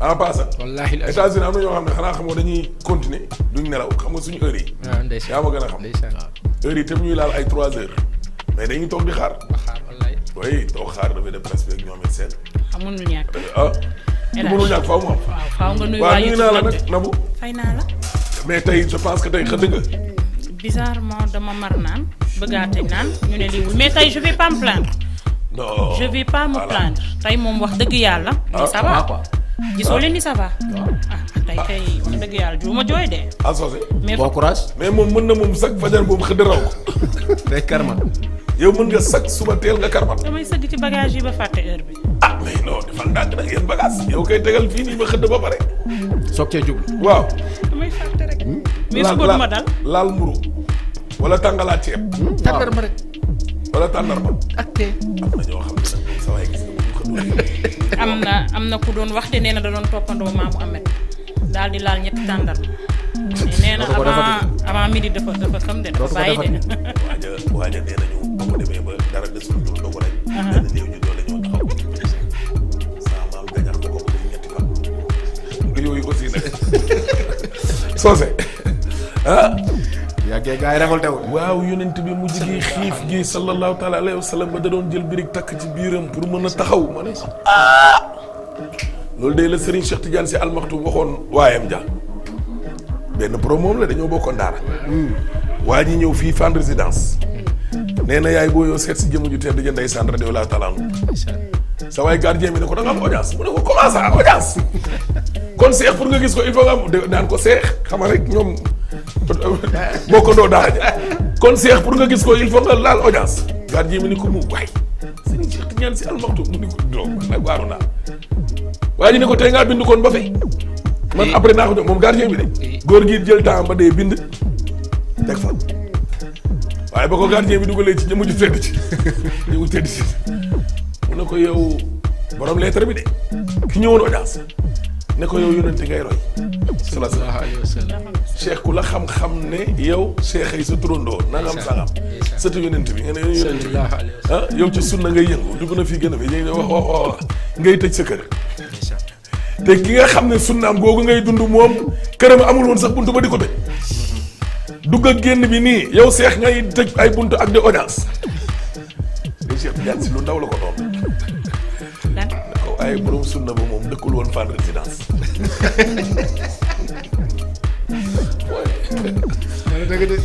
en passant. wallaahi États-Unis am na ñoo xam ne xanaa xamoo dañuy continuer duñ nelaw xam nga suñu heure yi. waaw ndeysaan yaa ma gën a xam. heure yi tam ñuy laal ay 3 heures mais dañuy toog di xaar. wallaahi. oui toog xaar dafay def presse bi ak ñoom it seen. amul ñàkk. ah. mënul ñàkk faaw mu am. waaw faaw nga nuyu waaw nuyu naa la nag Nabou. fay naa la. mais tey je pense que tey xëdd nga. bizarrement dama mar naan bëggaate naan ñu ne liiwul mais tey je vais pas me plaindre. non je vais pas me plaindre tey moom wax dëgg yàlla. ni ça va quoi. gisoo leen ni ça va. tey kay wax dëgg yàlla juuma jooy de. associé. mais bon courage. mais moom mën na moom sax fajar boobu xëdd raw ko. day karma. yow mën nga sax suba teel nga karmat. damay sëgg ci bagage yi ba fàtte heure bi. ah mais non defal ndànk nag yéen bagage yow koy tegal fii nii ba xëdd ba pare. soog cee jublu. waaw. damay fàtte rek. mais suba duma dal laal mburu wala tàngalaat ceeb. tàndarma rek. wala tàndarma. ak tey. am na ñoo xam ne nag moom sa waay gis nga moom xëdd. am na ku doon wax de nee na da doon toppandoo maamu Ahmed daal di laal ñetti tàndarma. nee na avant midi dafa xam de dafa bàyyi de. waaja nee nañu ba mu demee ba dara desul dul dogu rek. benn néew ñu doole ñoo taxaw. sama maam gañax ko ko ñetti fan. yooyu aussi nag. soose ah. yàggee gars yi révolté wu. waaw yonent bi mujj gi xiif gi sallallahu taala alayhi wa sallam ba da doon jël birig takk ci biiram pour mën a taxaw ma ne loolu day la Serigne Cheikh Tidiane Sy Al Maktoum waxoon waayam ja benn pro moom la dañoo bokkoon daara waa ji ñëw fii fan résidence nee na yaay boo yoo seet si jëmm ju tedd ja ndeysaan radiyallahu taala anhu sa waay gardien bi ne ko da nga am audience mu ne ko comment ça audience kon seex pour nga gis ko il faut nga am naan ko seex xama rek ñoom bokkandoo daara ja kon seex pour nga gis ko il faut nga laal audience gardien bi ni ko mu waay Serigne Cheikh Tidiane Sy Al Maktoum mu ni ko doo nag waaru naa waa ji ne ko tey ngaa bind koon ba fay man après naa ko jox moom gardien bi de góor gi jël temps ba dee bind teg fa waaye ba ko gardien bi dugalee ci ñëmu ju tedd ci ñëmu tedd ci mu ne ko yow borom lettre bi de ki ñëwoon audience ne ko yow yonente ngay roy sallallahu alayhi wa sallam cheikh ku la xam-xam ne yow cheikh ay sa turandoo nangam sangam sëtu yonente bi nga ne yonente bi ah yow ci sunna ngay yëngu dugg na fii gën a fi ñu wax ngay tëj sa kër te ki nga xam ne sunnaam googu ngay dund moom këram amul woon sax buntu ba di ko tëj dugg ak génn bi nii yow seex ngay tëj ay buntu ak de audience yow Cheikh Tidiane Sy lu ndaw la ko doon ne ko ay borom sunna ba moom dëkkul woon fan résidence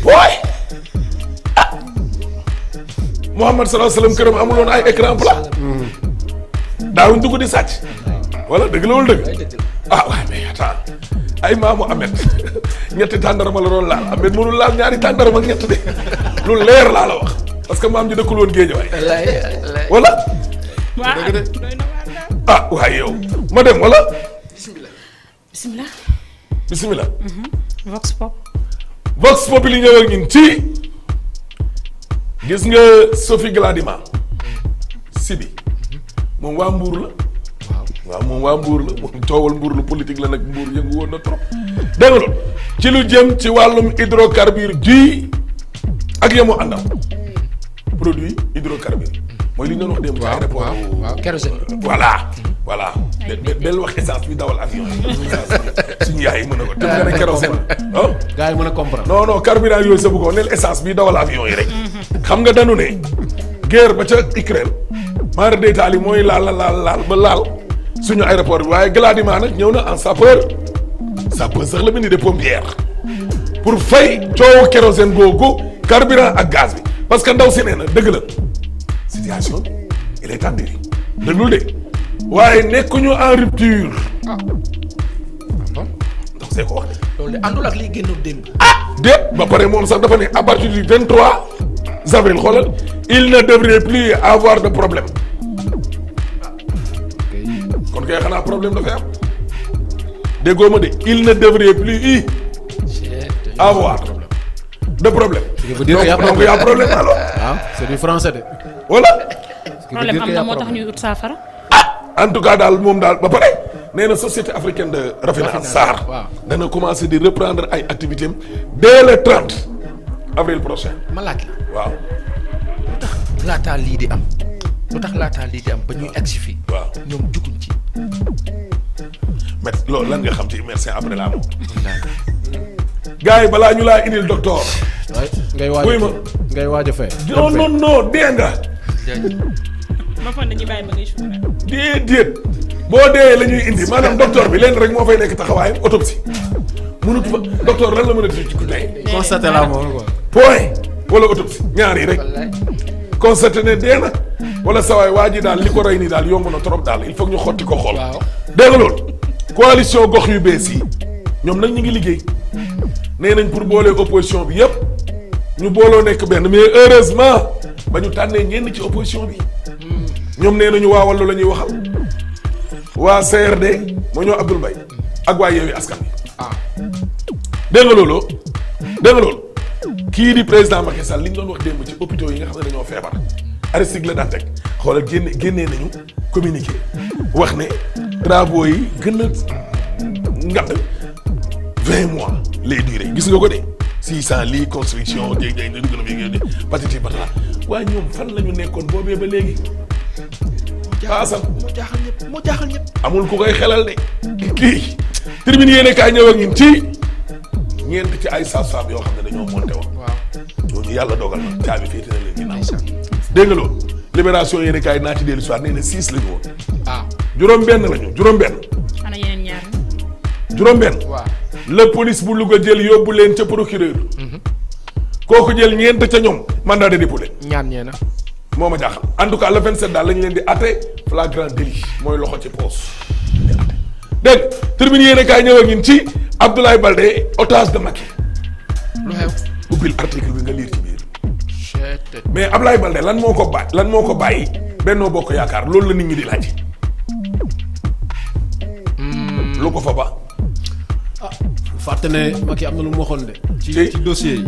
booy ah Muhammad sallallahu alayhi wasallam këram amul woon ay écran plat daawuñ dugg di sàcc wala dëgg la wala dëgg ah waaye mais attends ay maamu Ahmed ñetti tàndarma la doon laal Ahmed mënul laal ñaari tàndarma ak ñett de lu leer laa la wax parce que maam ji dëkkul woon géej waay wala ah waaye yow ma dem wala bismillah Vox Pop Vox Pop li ñëwal ñun ci gis nga Sophie Gladima Sibi moom waa Mbuur la waaw moom waa Mbuur la moom coowal Mbuur la politique la nag Mbuur yëngu woon na trop dégg nga loolu ci lu jëm ci wàllum hydrocarbure ji ak yamu àndam produit hydrocarbure mooy li ñu doon wax démb ci aéroport waaw kérosène voilà del wax essence bi dawal avion yi suñu yaay yi mën na ko te nga ne kérosène oh gars yi mën a comprendre non carburant yooyu sa bëggoon neel essence bi dawal avion yi rek xam nga danu ne guerre ba ca Ukraine maara deytaal yi mooy laal ba laal suñu aéroport bi waaye Gladima nag ñëw na en sapeur sax la bind de pompière pour fay coowu kérosène googu carburant ak gaz bi parce que ndaw si nee na dëgg la situation bi il est tendue déglul de waaye nekkuñu en rupture donc c'est ko wax de loolu de àndul ak liy génn démb déet ba pare moom sax dafa ne à partir du 23 avril xoolal il ne devrait plus avoir de problème kon kay xanaa problème dafay am déggoo ma de il ne devrait plus avoir de problème. donc y a problème alors. ah c'est du français de. voilà. problème am na moo tax ñuy ut saafara. en tout cas daal moom daal ba pare nee na société africaine de raffinage SAR dana commencer di reprendre ay activités am dès le 30 avril prochain. ma laaj la waaw. lu tax laataa lii di am ba ñuy agsi fii. waaw ñoom juguñ ci. loolu lan nga xam ci médecin après la mort. gars yi balaa ñu laa indil docteur. ngay waaj a fay. non dee nga. ma foog ne ñu bàyyi ba ngay suuf rek. déedéet boo dee la ñuy indi maanaam docteur bi leen rek moo fay nekk taxawaayam autopsie mënut fa docteur lan la mën a di ci tey. constaté la mort quoi. point wala autopsie ñaar yi rek. constaté ne dee na wala sawaay waa ji daal li ko rey nii daal yomb na trop daal il faut ñu xotti ko xool. waaw dégg nga loolu. coalition gox yu bees yi ñoom nag ñu ngi liggéey nee nañ pour boole opposition bi yëpp ñu booloo nekk benn mais heureusement ba ñu tànnee ñenn ci opposition bi. ñoom nee nañu waa Wallu la ñuy waxal waa CRD moo ñoo Abdoul Mbaye ak waa Yewwi Askan Wi. dégg nga loolu kii di président Macky Sall li ñu doon wax démb ci hôpitaux yi nga xam ne dañoo feebar Aristide la daan teg xoolal génnee nañu communiqué wax ne travaux yi gën a ngand 20 mois lay duré gis nga ko de 600 lii construction jéeg gën a fi patati patala waaye ñoom fan la ñu nekkoon boobee ba léegi. Assane moo jaaxal ñëpp. amul ku koy xelal de kii tribune yéene kaay ñëw ak ñun ci ñeent ci ay saab-saab yoo xam ne dañoo monté woon. waaw ñooñu yàlla dogal na caabi féete na leen ginnaaw. dégg nga loolu libération yéene kaay naa ci dellu soir nee na 6 la ñu woon. juróom-benn la ñu juróom-benn. ana yeneen ñaar. juróom-benn. waaw la police bu Louga jël yóbbu leen ca procureur. kooku jël ñeent ca ñoom mandat de dépôt leen. ñeena. moo ma jaaxal en tout cas le 27 daal lañ leen di atte flagrant délit mooy loxo ci poos di atte dégg termine yéene kaay ñëw ak ñun ci Abdoulaye Baldé otage de Macky. lu xew ubbil article bi nga lire ci biir. mais Abdoulaye Baldé lan moo ko bàyyi Benno Bokk Yaakaar loolu la nit ñi di laaj. lu ko fa ba. fàtte ne Macky am na lu mu waxoon de. ci dossier yi.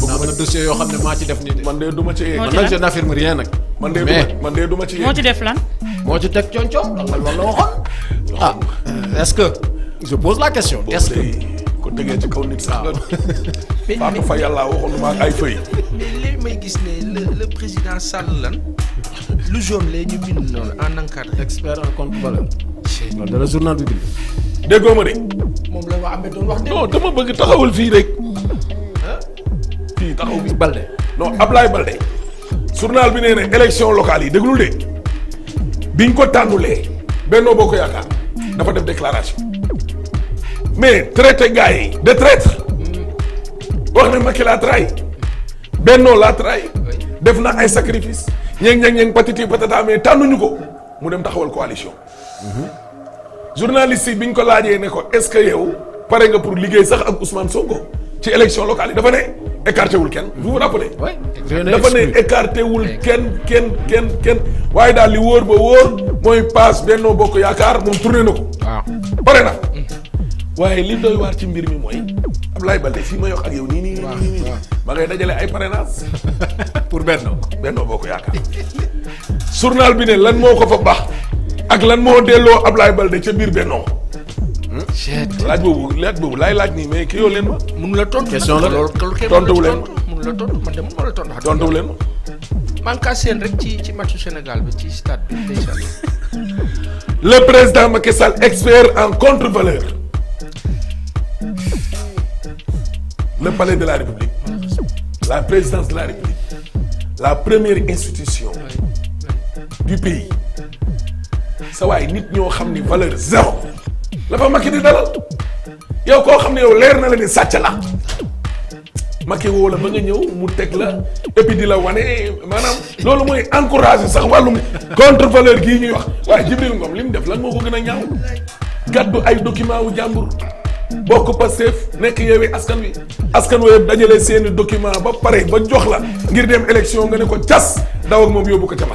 am na dossier yoo xam ne maa ci def nii de. man de du ma ci yegg. man nag je n'affirme rien nag. man de du ma ci yegg. moo ci def lan. moo ci teg coom-coom ndax loolu la waxoon. est-ce que je pose la question. est-ce que ko tegee ci kaw nit sax nga. Fatou Faye yàlla waxoon ma ak ay feuilles. mais léegi may gis ne le président Sall lan lu jaune lee ñu bind noonu en encadré. expert en compte valeur. loolu dara journal bi bind. déggoo ma de. moom la waa Ahmed doon wax de. non dama bëgg taxawul fii rek. fii taxaw bi Baldé. non Ablaye Baldé. journal bi nee na élection locale yi déglul de biñ ko tànnulee Benno Bokk Yaakaar dafa def déclaration mais traité gars yi de traître wax ne Macky laa trahi Benno laa trahi def na ay sacrifice ñeeng patiti patata mais tànnuñu ko mu dem taxawal coalition. journaliste yi biñ ko laajee ne ko est-ce que yow pare nga pour liggéey sax ak Ousmane Sonko ci élection locale yi dafa ne écarté wul kenn vous vous rappelez. dafa ne écarté wul kenn waaye daal li wóor ba wóor mooy passe Benno Bokk Yaakaar moom tourné na ko. waaw pare na. waaye li doy waar ci mbir mi mooy Ablaye Baldé fii ma yox ak yow nii. ma ngay dajale ay parrainage pour Benno Bokk Yaakaar. journal bi ne lan moo ko fa baax ak lan moo delloo Ablaye Baldé ca biir Benno. laaj boobu laay laaj nii mais kii yoo leen ma. mun la tontu question la loolu tontuwu leen mun la tontu man de mun la tontu. tontuwu leen ma. man kaa seen rek ci matchu Sénégal bi ci stade bi déjà. le président Macky Sall expert en contre-valeur. le palais de la République. la présidence de la République. la première institution. du pays. sa waay nit ñoo xam ni valeur zéro. la fa Macky di dalal yow koo xam ne yow leer na la ni sàcc la Macky woo la ba nga ñëw mu teg la et puis di la wane maanaam loolu mooy encourager sax wàllum contre valeur gii ñuy wax waaye Djibril Ngom li mu def lan moo ko gën a ñaaw gàddu ay document wu jàmbur bokk Pastef nekk Yewwi Askan Wi askan wi dajale seeni document ba pare ba jox la ngir dem élection nga ne ko cas daw ak moom yóbbu ko ca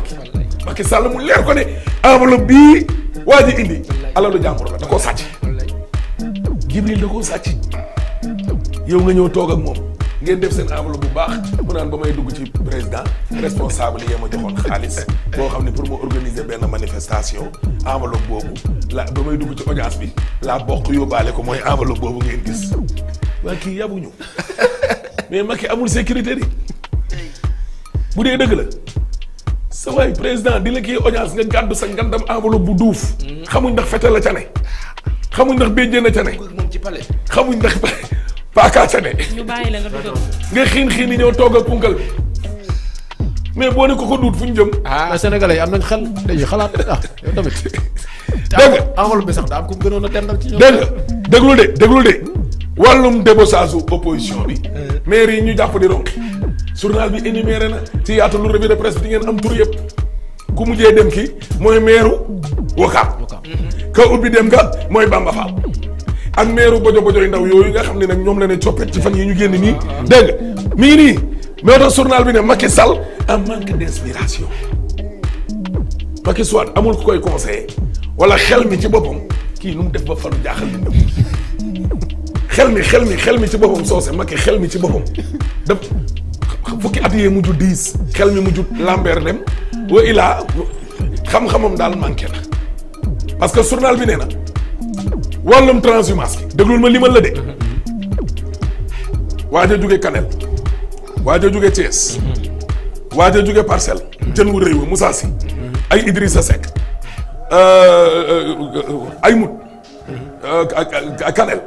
Macky Sall mu leer ko ne enveloppe bii waa ji indi alalu jàmbur la da koo sàcc Jibril da koo sàcc yow nga ñëw toog ak moom ngeen def seen enveloppe bu baax mu naan ba may dugg ci président responsable yi ma joxoon xaalis boo xam ne pour mu organiser benn manifestation enveloppe boobu la ba may dugg ci audience bi laa bokk yóbbaale ko mooy enveloppe boobu ngeen gis waa kii yabuñu mais Macky amul sécurité di bu dee dëgg la sa waay président di la kii audience nga gàddu sa ngandam enveloppe bu duuf xamuñ ndax fete la ca ne xamuñ ndax béjjee na ca ne moom ci palais. xamuñ ndax paakaa ca ne ñu bàyyi la nga dugal. nga xiin yi ñëw toog ak punkal bi mais boo ne ko duut fu ñu jëm. mais sénégalais yi am nañ xel dañuy xalaat yow tamit. dégg nga enveloppe bi sax daa am ku gënoon a dendal ci ñoom. dégg nga déglu de wàllum débauchage opposition bi. maire yi ñu jàpp di ronki journal bi énuméré na ci yaatu lu revue de presse bi di ngeen am tur yëpp ku mujjee dem ki mooy maire Wakaam. ka ubbi dem nga mooy Bamba Fall. ak maire bojo yu ndaw yooyu nga xam ne nag ñoom la ne coppet ci fan yi ñu génn nii. dégg nga mi ngi nii mais tax journal bi ne Macky Sall en manque d'inspiration. Macky Sall amul ku koy conseiller wala xel mi ci boppam kii nu mu def ba falu jaaxal li xel mi ci boppam soose Macky xel mi ci boppam daf fukki at yee mujj 10 xel mi mujj Lambert dem wa ilaa xam-xamam daal manqué na parce que journal bi nee na wàllum transhumance bi déglul ma limal la de waaj a jóge Kanel waaj a jóge Thiès waaj a jóge Parcelles jën wu rëy wa Moussa Sy ay Idrissa Seck ay mut Kanel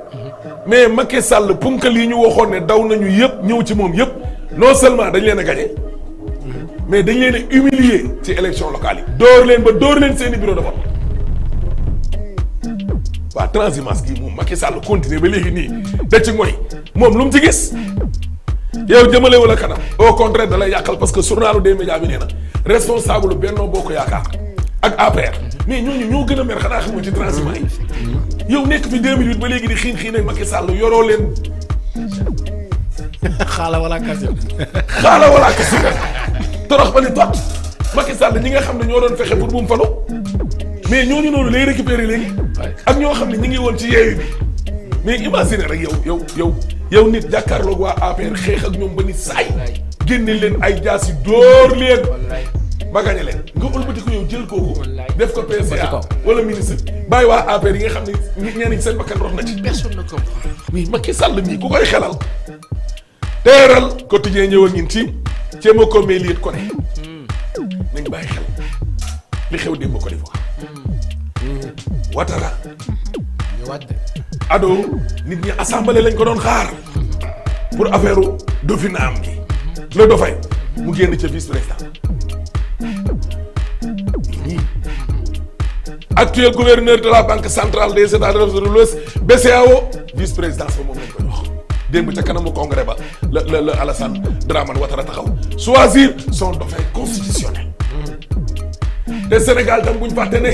mais Macky Sall punkal yi ñu waxoon ne daw nañu yëpp ñëw ci moom yëpp non seulement dañ leen a gagné mais dañ leen a humilier ci élection locale yi door leen seeni bureau de vote waa transhumance gi moom Macky Sall continuer ba léegi nii da ci mooy moom lu mu ci gis yow jëmale wala kanam au contraire da lay yàqal parce que journalu des médias bi nee na responsable Benno Bokk Yaakaar ak APR mais ñooñu ñoo gën a mer xanaa xamoo ci transhumance yi yow nekk fi 2008 ba léegi di xiin ak Macky Sall yoroo leen xaala wala kasi torox ba ni tot Macky Sall ñi nga xam ne ñoo doon fexe pour bu mu falu mais ñooñu noonu lay récupérer léegi ak ñoo xam ne ñi ngi woon ci yeewu bi mais imagine rek yow nit jàkkaarloog waa APR xeex ak ñoom ba ni saay génne leen ay jaasi dóor leen ba gañe leen nga ëlbati ko yow jël kooku def ko PCA wala ministre bàyyi waa APR yi nga xam ne ñenn ñi seen bakkan rox na ci personne ne comprend. oui Macky Sall mii ku koy xelal teeral quotidien ñëw a ngin ci ceema ko mais liet ko ne nañ bàyyi xel li xew démb Côte d'Ivoire Ouattara ado nit ñi assemblée lañ ko doon xaar pour affaire dauphinat am gi le dauphin mu génn ca vice président actuel gouverneur de la banque centrale des États de l'Ouest BCEAO vice présidence ba moom lañ koy wax démb ca kanamu congrès ba la Alassane Dramane Ouattara taxaw choisir son dauphin constitutionnel te Sénégal tam buñ fàtte ne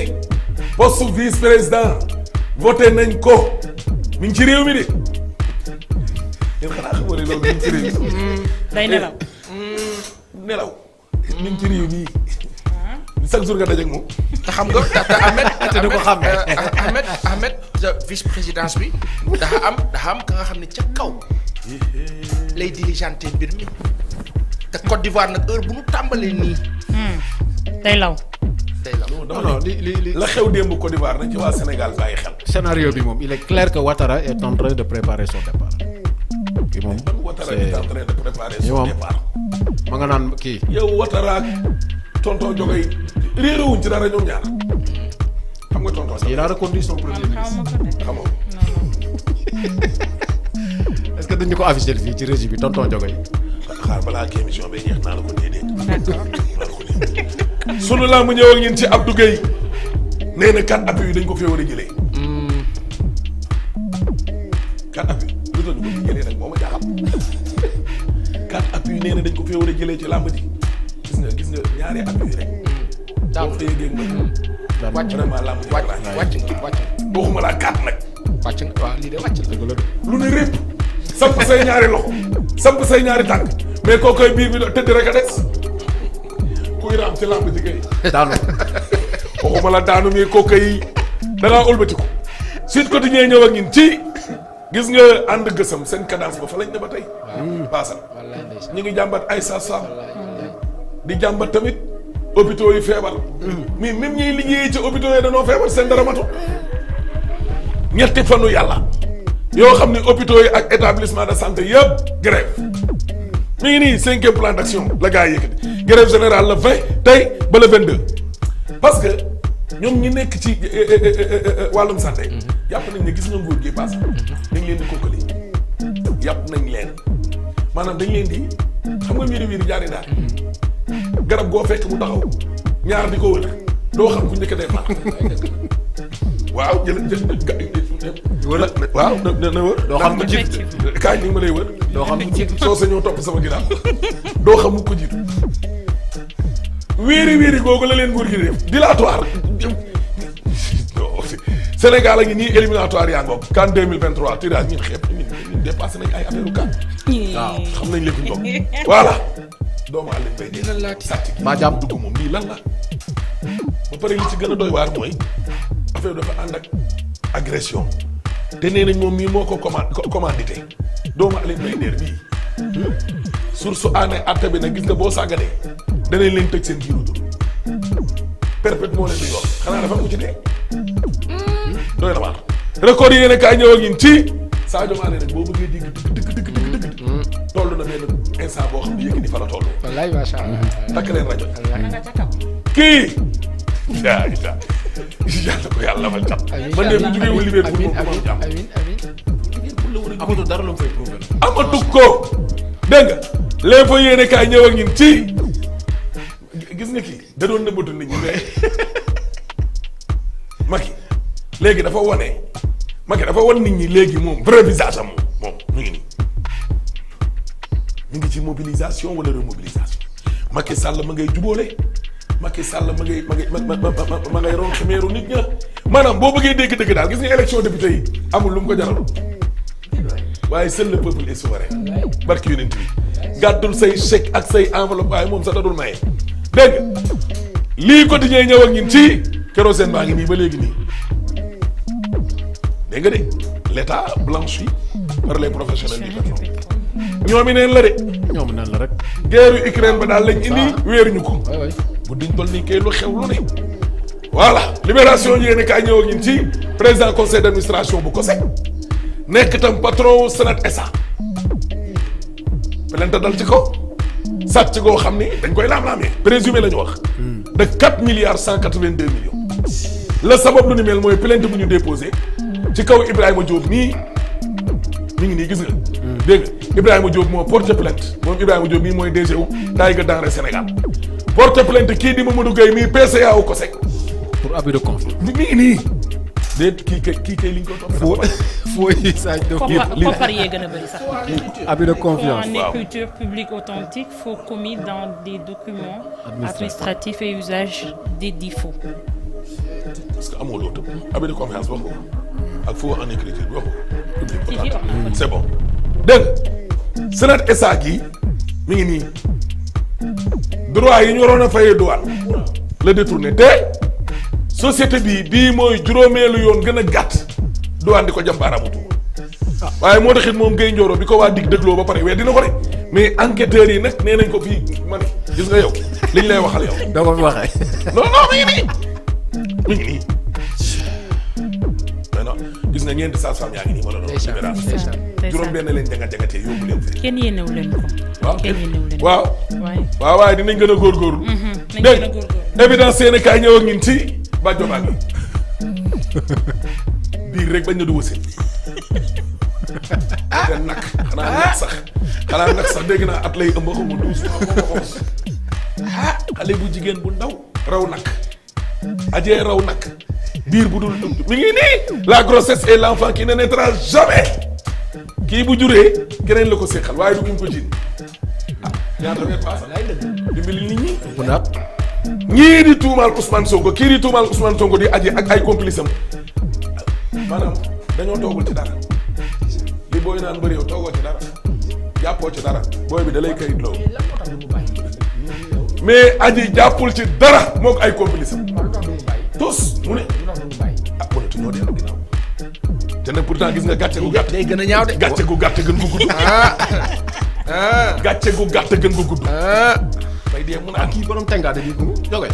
poste vice président voté nañ ko mi ngi ci réew mi de yéen xanaa xamoo ne loolu mi ngi ci réew mi day nelaw. mi ngi ci réew mi chaque jour nga dajeeg moom. te xam nga te Ahmed. te du ko xamee Ahmed vice présidence bi dafa am ka nga xam ne ca kaw lay dirigeanté mbir mi te Côte d'Ivoire nag heure bu nu tàmbalee nii. day law. non li la xew démb Côte d'Ivoire nag ci waa Sénégal bàyyi xel. scénario bi moom il est clair que Ouattara est en train de préparer son départ. kii moom Ouattara est en train de préparer son départ. ma nga naan kii. yow Ouattara ak tonton Jogay réeréwuñ ci dara ñoom ñaar xam nga tonton. il a reconduit son premier ministre. xamoo est-ce que dañu ko affiché fii ci régie bi tonton Jogay. xaar balaa kii émission bi jeex naa la ko déedéet. sunu laa mu ñëw ak ñun ci Abdou Gueye nee na 4 appuis yi dañ ko fee war a jëlee. 4 appuis lu tax ñu ko fi jëlee nag moo ma jaaxal 4 appuis yi nee na dañ ko fee war a jëlee ci làmb ji gis nga ñaari appuis yi rek. daaw boo xëyee géeg ma. wàcc vraiment làmb ji wàcc waxuma laa 4 nag. wàcc nga waaw lii de wàcc la. lu ne répp samp say ñaari loxo samp say ñaari tànk mais koo koy biir bi tëdd rek a des. kuy raam ci làmb ji kay daanu waxuma la daanu mi kooku yi da ngaa ëlbatiku Sud Quotidien ñëw ak ñun ci gis nga ànd gësam seen cadence ba fa lañ ne ba tey. paasal ñu ngi jàmbat ay saasam di jàmbat tamit hôpitaux yi feebar. mais même ñiy liggéeyee ci hôpitaux yi danoo feebar seen dara matu. ñetti fanu yàlla yoo xam ne hôpitaux yi ak établissement de santé yëpp grève mi ngi nii 5e plan d'action la gars yi yëkkati grève générale le 20 tey ba le 22 parce que ñoom ñi nekk ci wàllum santé. yàpp nañ ne gis nga nguur gi paase. dañ leen di kokkali. yàpp nañ leen maanaam dañ leen di xam nga wiiri jaari daal. garab goo fekk mu taxaw ñaar di ko wër doo xam ku njëkk a départ. waaw wala waaw na wër. doo xam ko jiitu kaay ni ma lay wër. doo xam ko jiitu soo sañoo topp sama ginnaaw doo xam mu ko jiitu. wéeri googu la leen nguur gi def dilatoire. Sénégal a ngi nii éliminatoire yaa ngoog CAN 2023 tirage ñun xeeb ñun dépassé nañ ay affaire u CAN. waaw xam nañ lépp ñu voilà. doomu àll bay dina laati sàcc gi maa jàmm dugg moom lii lan la. ba pare li ci gën a doy waar mooy affaire dafa ànd ak agression te nee nañ moom mii moo ko commandité doomu àll bay deer bii. source aané atte bi nag gis nga boo sàgganee danañ leen tëj seen jiiru dul perpète moo leen di yor xanaa dafa mu ci dee. doy na waar record yi yéen a kaay ñëw ak ñun ci Sadio Mané nag boo bëggee dégg toll na benn instant boo xam ne yëg ni fa la toll. wallaay macha allah. takk leen rajo. kii. yàlla ko yàlla mal cat. man de bu jugee wu Liverpool moom moom jàmm. amatul dara lu mu fay prouvé. amatu ko dégg nga l'info yéen a kaay ñëw ak ñun ci gis nga kii da doon nëbbatu nit ñi mais Macky léegi dafa wan nit ñi léegi moom vrai visage am moom mu ngi nii mi ngi ci mobilisation wala remobilisation Macky Sall ma ngay jubóole Macky Sall ma ngay ron meeru nit ña maanaam boo bëggee dégg-dëgg daal gis nga élection député yi amul lu mu ko jaral waaye seul le peuple est souverain barki yonent bi gàddul say chèque ak say enveloppe waaye moom sax dadul maye dégg lii quotidien ñëw ak ñun ci kérosène baa ngi nii ba léegi nii dégg nga de l'état blanchi par les professionnels du pétrole ñoomi neen la de ñoom naan la rek. guerre Ukraine ba daal lañ indi wéeruñu ko bu diñ tol nii kay lu xew lu ne voilà libération yéene kaay ñëw ak ñun ci président conseil d'administration bu COSEC nekk tam patron Sénat SA plainte dal ci kaw sàcc goo xam ni dañ koy laam-laamee présumé la ñu wax de 4 milliards 182 millions la sabab lu ni mel mooy plainte bu ñu déposé ci kaw Ibrahima Diop nii mi ngi nii gis nga dégg nga Ibrahima Diop moo porté plainte moom Ibrahima Diop mii mooy DG wu Taïga Denrée Sénégal porté plainte kii di Mamadou Gueye mii PCA wu COSEC pour abus de confiance. mi ngi nii déet kii kay li ñu ko toppee. foo yi saa ñu def koppar yee gën a bëri sax. abus de confiance. Faux en écriture publique authentique, faux commis dans des documents administratifs et usage des faux. parce que amoo loo tëb abus de confiance wax ko ak faux en écriture bi wax ko. c'est bon dégg nga Sénat SA gii mi ngi nii droit yi ñu waroon a fayee douane la détourné te société bii mooy juróomeelu yoon gën a gàtt douane di ko jëm baaraamu tuuma waaye moo taxit moom Guèye Ndioro bi ko waa dig dégloo ba pare weer dina ko de mais enquêteurs yi nag nee nañ ko fii man gis nga yow liñ lay waxal yow. doo ko fi waxee. non mi ngi nii mais non gis nga ñeenti sages-femmes yaa ngi nii ma la doon libération juróom-benn leen jangatee yóbbu leen fii. kenn yéenewu leen ko. waaw kenn yéenewu leen ko. waaw waaye dinañ gën a góorgóorlu. nañ gën a góorgóorlu évidence seen kaay ñëw ak ñun ci bàjjo baa ngi biir rek bañ na du wasin nga nag xanaa nag sax dégg naa at lay ëmb xaw ma 12 mois xale bu jigéen bu ndaw raw nag ajee raw nag biir bu dul mi ngi nii la grossesse et l'enfant qui ne naîtra jamais kii bu juree keneen la ko séqal waaye du ki mu ko jiin ñaata weer paasa dimbali nit ñi bu naat ñii di tuumaal Ousmane Sonko kii di tuumaal Ousmane Sonko di aji ak ay complice am maanaam dañoo toogul ci dara li booy naan bëri yow toogoo ci dara jàppoo ci dara booy bi da lay kayit loo mais aji jàppul ci dara moog ay complice am tous mu ne mënatu ñoo dellu ginnaaw te nag pourtant gis nga gàcce gu gàtt day gën a ñaaw de. gàcce gu gàtt gën gu gudd gàcce gu gàtt gën gu gudd bay dee mun a kii borom tengaa dañuy ko jóge.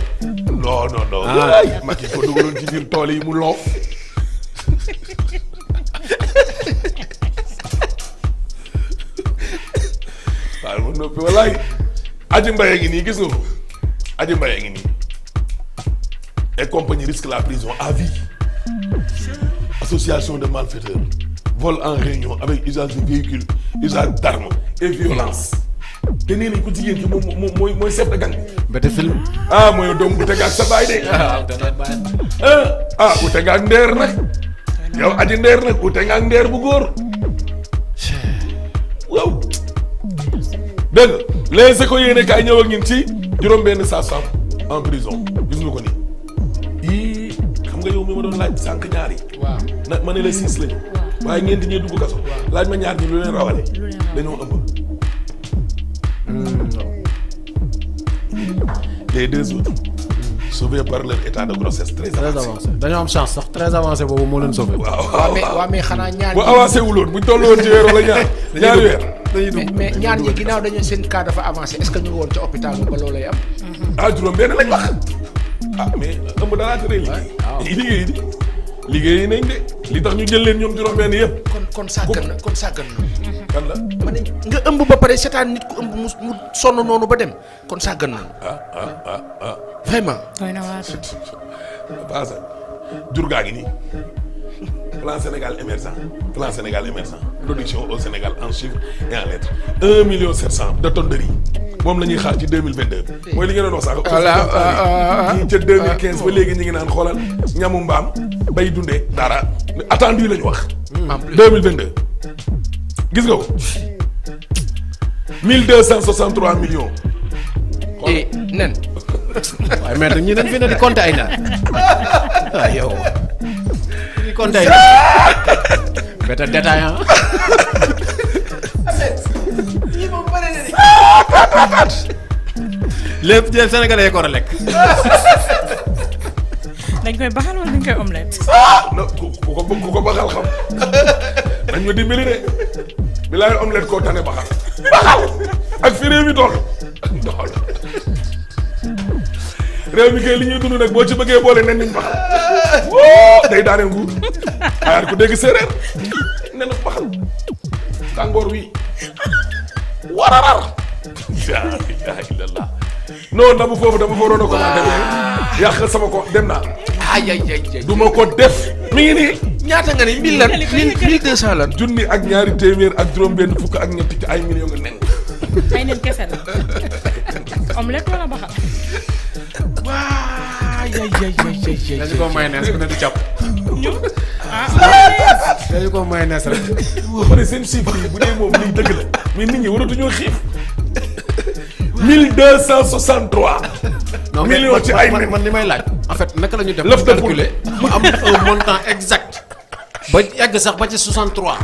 non ay Macky ko dugaloon ci biir tool yi mu loof waaw mu noppi wallaay aji mbaye ngi nii gis nga ko aji mbaye ngi nii et compagnie risquent la prison à vie. Association de malfaiteurs, vol en réunion avec usage de véhicules, usage d'armes et violence. te nee nañ ko jigéen ki moom mooy chef de gang bi. Mbete film. ah mooy doom bu teg ak sa baay de. bu teg ak ndeer nag. yow aji ndeer nag bu teg ak ndeer bu góor. waaw. dégg nga les écoles yéene kaay ñëw ak ñun ci juróom-benn sage-femme en prison gis nga ko nii. yii xam nga yow mi ma doon laaj sànq ñaar yi. waaw nag ma ne la 6 lañu. waaye ñeenti ñee dugg kaso. laaj ma ñaar ñi lu leen rawale. dañoo ëmb. les 2 autres sauvés par leur état de grossesse très avancé. dañoo am chance sax très avancé boobu moo leen sauvé. waaw mais xanaa ñaan bu avancé wuloon buñ toll woon ci weer wala ñaari weer. mais ñaan ñi ginnaaw dañu seen cas dafa avancé est-ce que ñu ngi woon ca hôpital ba loolay am. juróom-benn lañ wax. mais ëmb danaa tere liggéey di liggéey nañ de li tax ñu jël leen ñoom juróom-benn yëpp. kon sàggan na. kan la. ma ne nga ëmb ba pare seetaan nit ku ëmb mu sonn noonu ba dem kon sàggan na. vraiment. doy na waar. Baasa jur gaa ngi nii plan Sénégal émergent production au Sénégal en chiffres et en lettres 1,7 million de tonnes de riz moom la ñuy xaar ci 2022. mooy li ngeen doon wax sax. ñii ca 2015 ba léegi ñu ngi naan xoolal ñamu mbaam bay dundee dara attendu lañu wax. en plus 2022 gis nga ko 1263 millions. et nen. waaye mais ñi dañ fi ne di compter ay nen. waaw yow. di compter ay nen. beta détaillant. lépp jël Sénégalais yi ko war a lekk. dañ koy baxal wala dañ koy omelette. non ku ko baxal xam dañ ma dimbali de bilaay omelette koo tane baxal ak fi réew mi toll doxal réew mi kay li ñuy dund nag boo ci bëggee boole nen niñ baxal woo day daaneel nguur xayaat ko dégg séeréer nen baxal tàngoor wi wararar la ilaha illallah non dama foofu dama fa waroon a commenté mais yàq sama ko dem naa ay du ma ko def mi ngi nii ñaata nga ne 1000 lan 1200 lan. junni ak ñaari téeméer ak juróom-benn fukk ak ñetti ci ay millions nga nen. ay nen kese la omelette wala baxal. dañu ko mayonnaise ku ne di jàpp. dañu ko mayonnaise rek. ba pare seen chiffres yi bu dee moom lii dëgg la mais nit ñi waratuñoo xiif 1263. millions ci ay nen man li may laaj. en fait naka la ñu def. lëf de calculer mu am un montant exact. ba egg sax ba ci 63.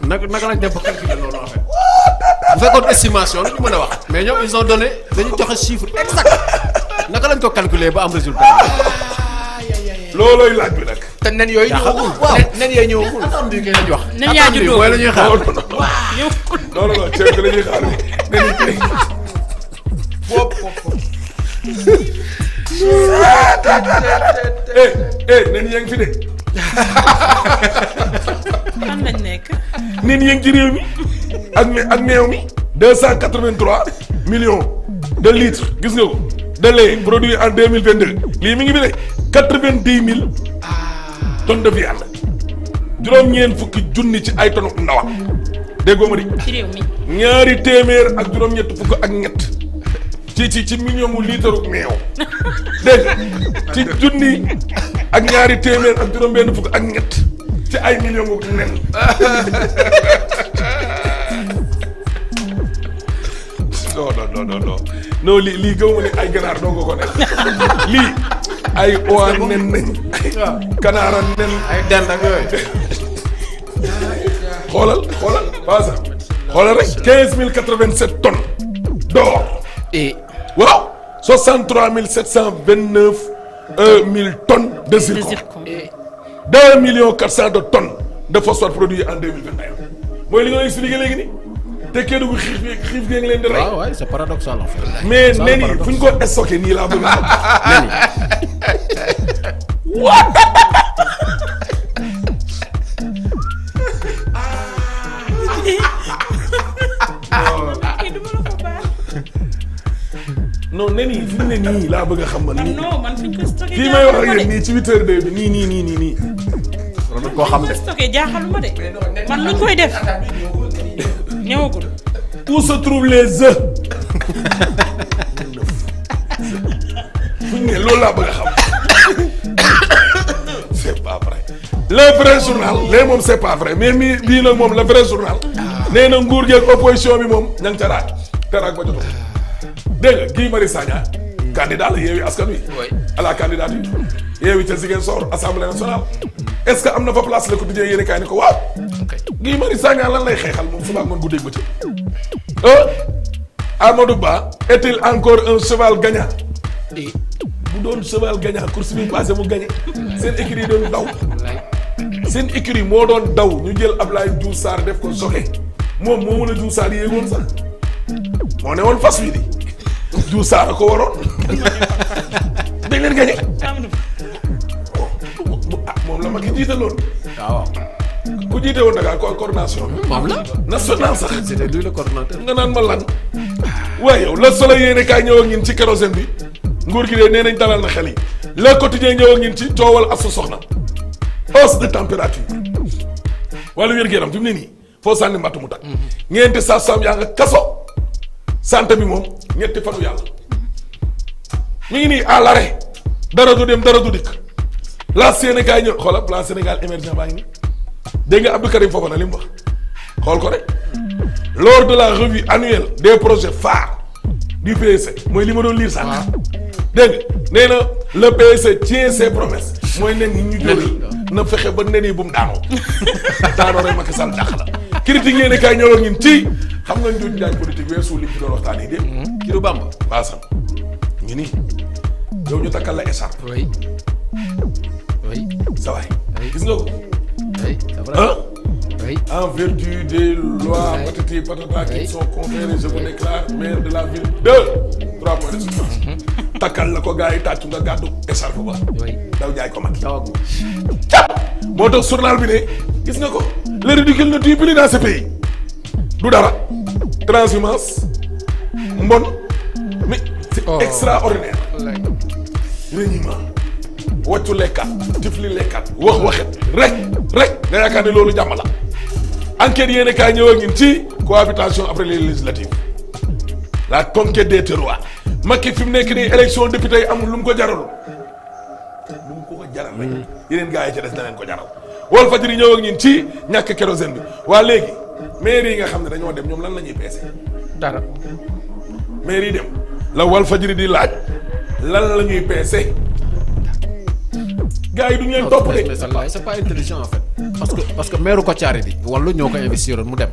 naka lañ def ba calculer loolu en fait. bu fekkoon estimation la ñu mën a wax. mais ñoom ils ont donné dañu joxe chiffre exact. naka lañ ko calculer ba am résultat. loolooy laaj bi nag. te nen yooyu ñëwagul. waaw nen yooyu ñëwagul. attends bii ngeen di wax. nen yaa juddoo mooy la ñuy xaar. non ceeb bi la ñuy xaar nen yi kay. nen yaa ngi fi de. fan lañ nekk. nen yaa ngi ci réew mi ak meew mi 283 millions de litres gis nga ko de lait produit en 2022 lii mi ngi bi de 90 000 tonnes de viande juróom-ñeent fukki junni ci ay tonnes ndawal déggoo ma di ci réew mi. ñaari téeméer ak juróom-ñett fukk ak ñett ci million mu litre meew dégg ci junni ak ñaari téeméer ak juróom-benn fukk ak ñett ci ay million mu nen non lii gëw ma ne ay ganaar doo nga ko nekk lii ay oa nen nañ kanaara nen ay dend ak yooyu. xoolal baasa xoolal rek 15 087 tonnes d'or et waaw 63 729 tonnes de zircon 2 400 000 de tonnes de phosphate produit en 2021 mooy li nga expliqué léegi nii te kenn du xiif gi ngi leen di rey. waaw waay c'est paradoxal en fait. mais nen yi fu ñu ko stocké nii laa bëgg a nen yi. non nen yi fi mu ne nii laa bëgg a xam man nii non man fi ñu ko stocké fii may wax ak yéen nii ci 8h02 bi nii. loolu koo xam fi de. ñu ko stocké jaaxaluma de man luñ koy def ñëwagul. où se trouvent les œufs. fuñ ne loolu laa bëgg a xam. c'est pas vrai. le vrai journal léegi moom c'est pas vrai mais bii nag moom le vrai journal. nee na nguur gi ak opposition bi moom ña ngi ca raaj te raaj ba jotoo. dégg nga Guy Marius Sagna. candidat la Yewwi Askan Wi. à la candidature. Yewwi ca Ziguinchor assemblée nationale. est-ce que am na fa place le quotidien yéen kaay ne ko waaw. Guy Marius Sagna lan lay xeexal moom suba ak ngoon guddeeg bëccëg. Amadou Ba est-il encore un cheval gagnant. bu doon cheval gagnant course bi passé mu gagné. seen écurie doon daw. seen écurie moo doon daw ñu jël Ablaye Diouf Sarr def ko soxe moom moo mën a Diouf Sarr yéegoon sax moo ne woon fas wi di Diouf Sarr a ko waroon dañ leen gagné. moom la ma ki jiite loon. waaw. ku jiite woon Dakar coordination bi. moom la. national sax. c'était lui le coordonnateur. nga naan ma lan. waaye yow Le Soleil yéene kaay ñëw ak ñun ci kérosène bi nguur gi de nee nañ dalal na xel yi Le Quotidien ñëw ak ñun ci coowal asu soxna hausse de température wala wér-gu-yaram fi mu ne nii foo sànni mbatt mu tag ñeenti saaf-saaf yaa nga kaso santé bi moom ñetti fanu yàlla mi ngi nii à l'arrêt dara du dem dara du dikk la Sénégal ñëw xoolal plan Sénégal émergent baa ngi nii dégg nga Abdou Karim Fofana li mu wax xool ko rek lors de la revue annuelle des projets phares du PSC mooy li ma doon lire sànq dégg nga nee na le PSC tient ses promesses mooy nen yi ñu jógal na fexe ba nen yi bu mu daanoo daanoo rek Macky Sall dàq la critique yéen kay ñëw ak ñun ci xam nga njuuj njaaj politique weesu li ci doon waxtaan yi dégg ci du Bamba. waasan ñu nii yow ñu takkal la écharpe oui sa waay gis nga ko oui c'est vrai. ah oui en vertu des lois Oui. patati patata qui Oui. sont conférées je vous déclare maire de la ville de 3 points de suspension takkal la ko gars yi tàccu nga gàddu écharpe ba oui daw jaay ko Macky tawagu. moo tax journal bi ne gis nga ko le ridicule ne tue plus dans ce pays du dara transhumance mbon mais c'est Oh. extraordinaire reniement wàccu lekkat tifli lekkat waxet rek nga yaakaar ne loolu jàmm la enquête yéen kaay ñëw ak ñun ci cohabitation après les législatives la conquête des terroirs Macky fi mu nekk nii élection député yi amul lu mu ko jaral lu mu ko jaral rek yeneen gars yi ci des na leen ko jaral Walf Fadjri ñëw ak ñun ci ñàkk kérosène bi waa léegi maire yi nga xam ne dañoo dem ñoom lan la ñuy peese dara maire yi dem la Walf Fadjri di laaj lan la ñuy peese gars yi duñu leen topp de mais c'est pas intelligent en fait. parce que maire Kotiari bi wala ñoo ko investiroon mu dem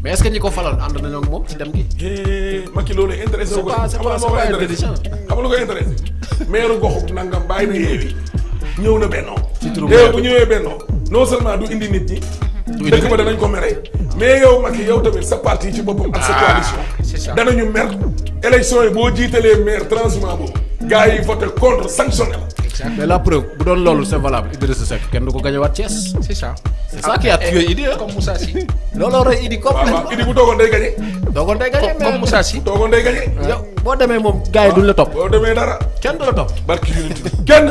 mais est-ce que ñi ko falal ànd nañoo ak moom ci dem gi. Macky loolu intéressé wu ko c'est pas intelligent. xam nga lu ko intéressé maire goxu nangam bàyyi na yeewi ñëw na bennoo ci turu yow bu ñëwee bennoo non seulement du indi nit ñi dëkk ba danañ ko mere mais yow Macky yow tamit sa parti ci boppam ak sa c'est coalition ça. danañu mer élection yi boo jiitalee maire transhumant boobu gars yi voté contre sanctionné la mais la preuve bu doon loolu c'est valable Idrissa Seck kenn du ko gañe waat Thiès. c'est ça c'est ça qui a tué Idi ah. comme Moussa Sy looloo rey Idi waaw complètement. waaw Idi bu toogoon day gagné doogoon day gañe comme Moussa Sy toogoon day gagné yow boo demee moom gars yi duñ la topp boo demee dara kenn du la topp. barki unité kenn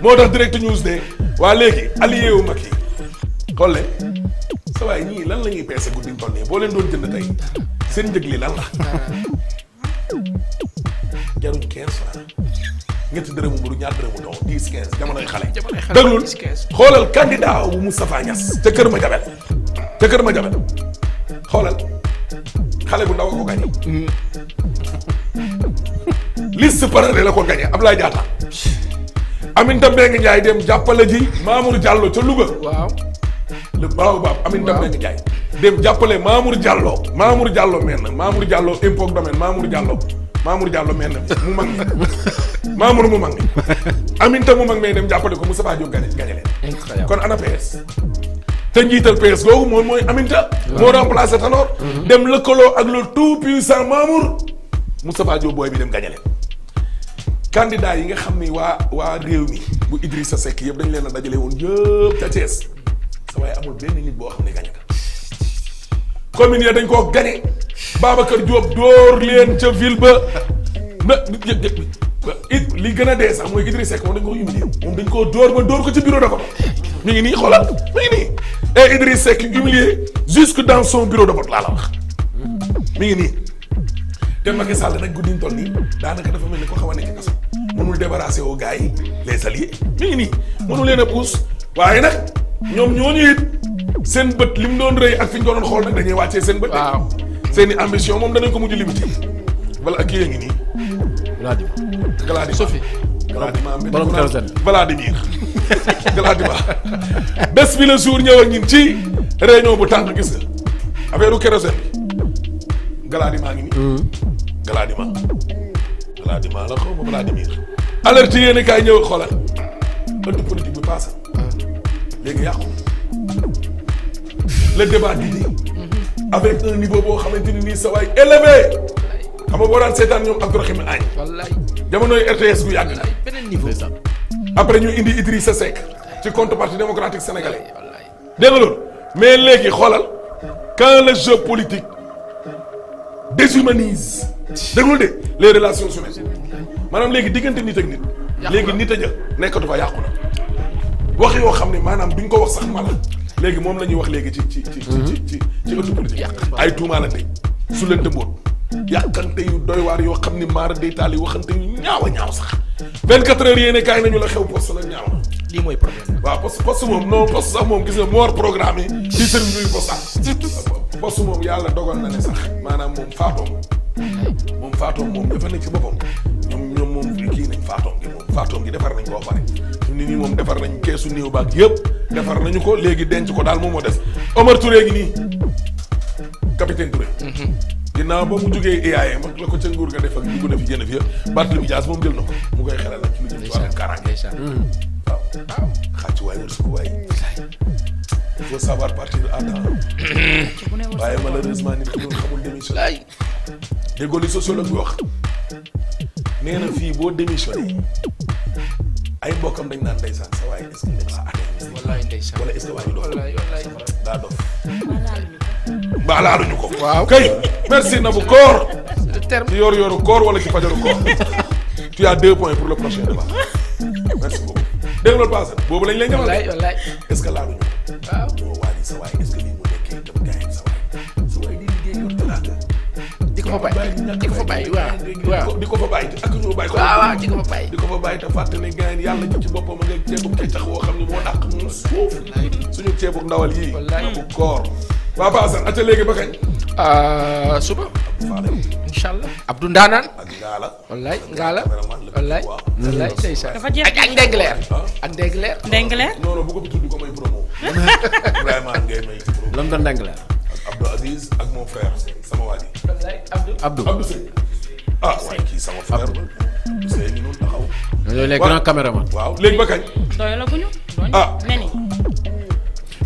moo tax direct news ne waa léegi allié wu Macky xool leen sa waay ñii lan la ñuy peese guddi ñu toll nii boo leen doon jënd tey seen njëg li lan la jaruñ 15 francs ñetti dërëmu mburu ñaar dërëmu doon 10 15 jamonoy xale déglul 10 15 xoolal candidat bu Moustapha Niass ca Kër Madiabel xoolal xale bu ndaw a ko gagné liste parallèle la ko gagné Abdoulaye Diatta Aminata Mbengue Ndiaye dem jàppale ji Mamour Diallo ca Louga waaw le baobab Aminata Mbengue Ndiaye dem jàppale Mamour Diallo mel na Mamour Diallo impôt domaine Mamour Diallo mel na mu mag mi Mamour mu mag mi Aminata mu mag mi dem jàppale ko Moustapha Diop gañe leen incroyable kon ana PS te njiital PS googu moom mooy Aminata moo remplacé Tanor dem lëkkaloo ak le tout puissant Mamour Moustapha Diop booy bi dem gañe leen candidat yi nga xam ni waa réew mi bu Idrissa Seck yëpp dañ leen a dajale woon yëpp ca Thiès sa waaye amul benn nit boo xam ne gañe ka commune ya dañ koo gañe Babacar Diop dóor leen ca ville ba li gën a dee sax mooy Idrissa Seck moom dañ ko humilier moom dañ koo dóor ba dóor ko ci bureau de vote mi ngi nii xoolal mi ngi nii et Idrissa Seck humilié jusque dans son bureau de vote laa la wax mi ngi nii te Macky Sall nag guddi ñu toll nii daanaka dafa mel ni ko xaw a nekk kaso mënul débarrasser aux gars yi les alliés mi ngi nii mënu leen a pousse waaye nag ñoom ñooñu it seen bët li mu doon rëy ak fi ñu doon xool nag dañuy wàccee seen bët. waaw seen i ambition moom danañ ko mujj limité wala ak kii yaa ngi nii. Gladima Sophie. borom kérosène Vladimir Gladima bés bi la jour ñëw ak ñun ci réunion bu tànk gis nga affaire kérosène bi Gladima ngi nii. Gladima la xaw ma Vladimir. alerte yéen kaay ñëw xoolal ëtt politique bi paase. léegi yàqu le débat d'idées avec un niveau boo xamante ni nii sa waay élevé xam nga boo daan seetaan ñoom Abdourahim Agne wallaay jamonoy RTS bu yàgg na beneen niveau. après ñu indi Idrissa Seck ci compte parti démocratique sénégalais dégg nga loolu mais léegi xoolal quand le jeu politique déshumanise déglu de les relations humaines maanaam léegi diggante nit ak nit léegi nit a jël nekkatu fa yàqu na wax yoo xam ne maanaam duñ ko wax sax mala léegi moom la ñuy wax léegi ci ëttu politique ay tuumaalante su leen dëmboon yàqante yu doy waar yoo xam ni maara day taal yi waxante yu ñaaw a ñaaw sax 24 heures yéene kaay nañu la xew poste la ñaaw na lii mooy problème. waaw poste moom non poste sax moom gis nga moo war programme yi ci service bi poste moom yàlla dogal na ne sax maanaam moom faatoom moom dafa nekk ci boppam ñoom moom kii nañ faatoom gi defar nañ koo pare nit ñi moom defar nañ keesu néew baag yëpp defar nañu ko léegi denc ko daal moom moo des Omar Touré gi nii capitaine Touré ginnaaw ba mu jógee IAM ak la ko ca nguur ga def ak ñu ko def yi génn fi yëpp Barthélémy Dias moom jël na ko mu koy xelal nag ci lu jëm ci wàllu kaaraange waaw xàcc waay wërsëg waay il faut savoir partir à temps waaye malheureusement nit ki doon xamul démission déggoo li sociologue bi wax nee na fii boo démissionné ay mbokkam dañ naan ndeysaan sa waaye est-ce que nekk sa atteindre wallaay ndeysaan wala est-ce que waa ñu dof wallaay daa dof mbaa laaluñu ko waaw kay merci na bu koor le terme ci yoru koor wala ci fajaru koor tu as 2 points pour le prochain débat merci beaucoup dégg loolu passé boobu lañ lay ñamal wallaay est-ce que laaluñu waaw ko waa ji sa waay est-ce que lii mu nekkee itam gars yi sa waay di liggéey yor teraanga di ko fa bàyyi waaw di ko fa bàyyi te ak ñoo bàyyi ko waaw di ko fa bàyyi di ko fa bàyyi te fàtte ne gars yi yàlla ji ci boppam nga ceebu keccax woo xam ne moo dàq moom suuf suñu ceebu ndawal yii bu koor waa Paasan acca léegi ba kañ suba faale incha allah Abdou Ndaanaan ak Ngala wallaay wallaay ndeysaan dafa jeex ak Ndengleer ak Ndengleer Ndengleer. non non bu ko fi tudd di ko may promo vraiment ngay may ci promo lam doon Ndengleer ak Abdou Aziz ak mon frère sama waa ji wallaay Abdou Seye waaye kii sama frère la Abdou Seye ngi noonu taxaw ñooy les grands caméramans waaw léegi ba kañ doy la guñu. neni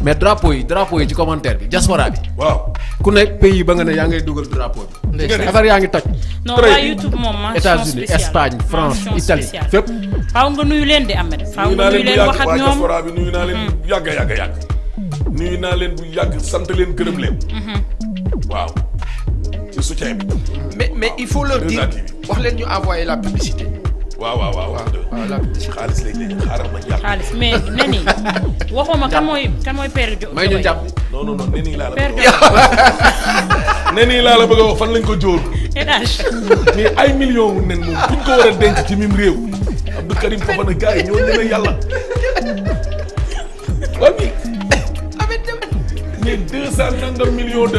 mais drapeau yi ci commentaire bi diaspora bi waaw ku nekk pays ba nga ne yaa ngay dugal drapeau bi affaire yaa ngi toj non waa YouTube moom mention États-Unis spéciale Espagne France mention Italie spéciale. fépp faaw nga nuyu leen di Ahmed faaw nuyu nga naa nuyu leen leen bu wax yàgg ak waa ñoom. diaspora bi nuyu naa leen bu yàgg nuyu naa leen bu yàgg sant leen gërëm leen waaw ci soutien bi mais il faut leur dire wax leen ñu envoyer la publicité waaw la publicité xaalis léegi xaaral ma jàpp xaalis mais neni waxuma kan mooy père Jo. may ñu jàpp non neni laa la père bëgg neni laa la bëgg a wax fan lañ ko jóor Elage. mais ay millions wu nen moom buñ ko war a denc ci mim réew Abdou Karim Fofana gars yi ñoo ñeme yàlla waa mi mais 200 nangam millions de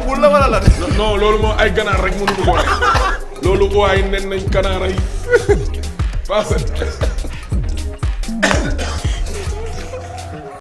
poule la wala la non loolu moom ay ganaar rek mënuñu ko rek loolu waaye nen nañ kanaara yi passé